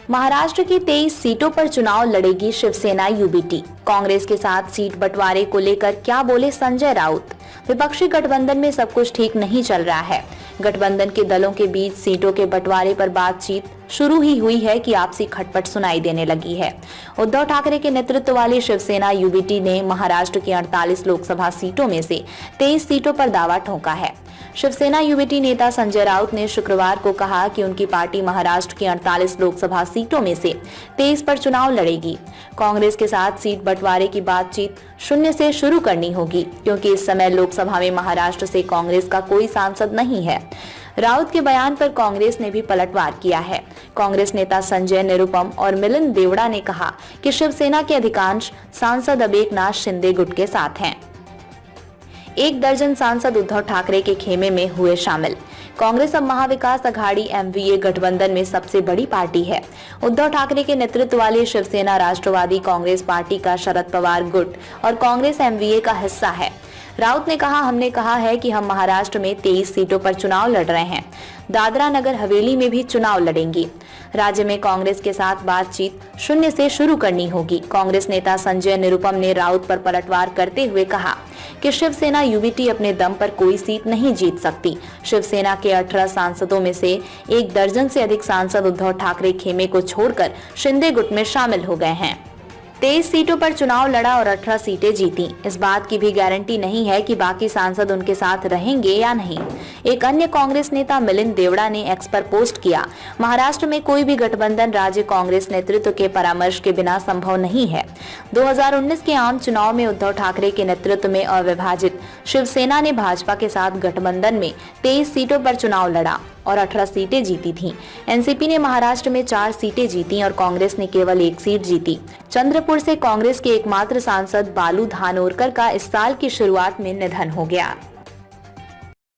महाराष्ट्र की 23 सीटों पर चुनाव लड़ेगी शिवसेना यूबीटी। कांग्रेस के साथ सीट बंटवारे को लेकर क्या बोले संजय राउत। विपक्षी गठबंधन में सब कुछ ठीक नहीं चल रहा है। गठबंधन के दलों के बीच सीटों के बंटवारे पर बातचीत शुरू ही हुई है कि आपसी खटपट सुनाई देने लगी है। उद्धव ठाकरे के नेतृत्व वाली शिवसेना यूबीटी ने महाराष्ट्र की 48 लोकसभा सीटों में से 23 सीटों पर दावा ठोका है। शिवसेना यूबीटी नेता संजय राउत ने शुक्रवार को कहा कि उनकी पार्टी महाराष्ट्र की 48 लोकसभा सीटों में से 23 पर चुनाव लड़ेगी। कांग्रेस के साथ सीट बंटवारे की बातचीत शून्य से शुरू करनी होगी, क्योंकि इस समय लोकसभा में महाराष्ट्र से कांग्रेस का कोई सांसद नहीं है। राउत के बयान पर कांग्रेस ने भी पलटवार किया है। कांग्रेस नेता संजय निरुपम और मिलिंद देवड़ा ने कहा कि शिवसेना के अधिकांश सांसद अब एकनाथ शिंदे गुट के साथ हैं। 1 दर्जन सांसद उद्धव ठाकरे के खेमे में हुए शामिल। कांग्रेस अब महाविकास अघाड़ी एमवीए गठबंधन में सबसे बड़ी पार्टी है। उद्धव ठाकरे के नेतृत्व वाली शिवसेना राष्ट्रवादी कांग्रेस पार्टी का शरद पवार गुट और कांग्रेस एमवीए का हिस्सा है। राउत ने कहा, हमने कहा है कि हम महाराष्ट्र में 23 सीटों पर चुनाव लड़ रहे हैं। दादरा नगर हवेली में भी चुनाव लड़ेंगी। राज्य में कांग्रेस के साथ बातचीत शून्य से शुरू करनी होगी। कांग्रेस नेता संजय निरुपम ने राउत पर पलटवार करते हुए कहा कि शिवसेना यूबीटी अपने दम पर कोई सीट नहीं जीत सकती। शिवसेना के 18 सांसदों में से 1 दर्जन से अधिक सांसद उद्धव ठाकरे खेमे को छोड़कर शिंदे गुट में शामिल हो गए हैं। 23 सीटों पर चुनाव लड़ा और 18 सीटें जीती। इस बात की भी गारंटी नहीं है कि बाकी सांसद उनके साथ रहेंगे या नहीं। एक अन्य कांग्रेस नेता मिलिंद देवड़ा ने एक्स पर पोस्ट किया, महाराष्ट्र में कोई भी गठबंधन राज्य कांग्रेस नेतृत्व के परामर्श के बिना संभव नहीं है। 2019 के आम चुनाव में उद्धव ठाकरे के नेतृत्व में अविभाजित शिवसेना ने भाजपा के साथ गठबंधन में 23 सीटों पर चुनाव लड़ा और 18 सीटें जीती थीं। एनसीपी ने महाराष्ट्र में 4 सीटें जीती और कांग्रेस ने केवल 1 सीट जीती। चंद्रपुर से कांग्रेस के एकमात्र सांसद बालू धानोरकर का इस साल की शुरुआत में निधन हो गया।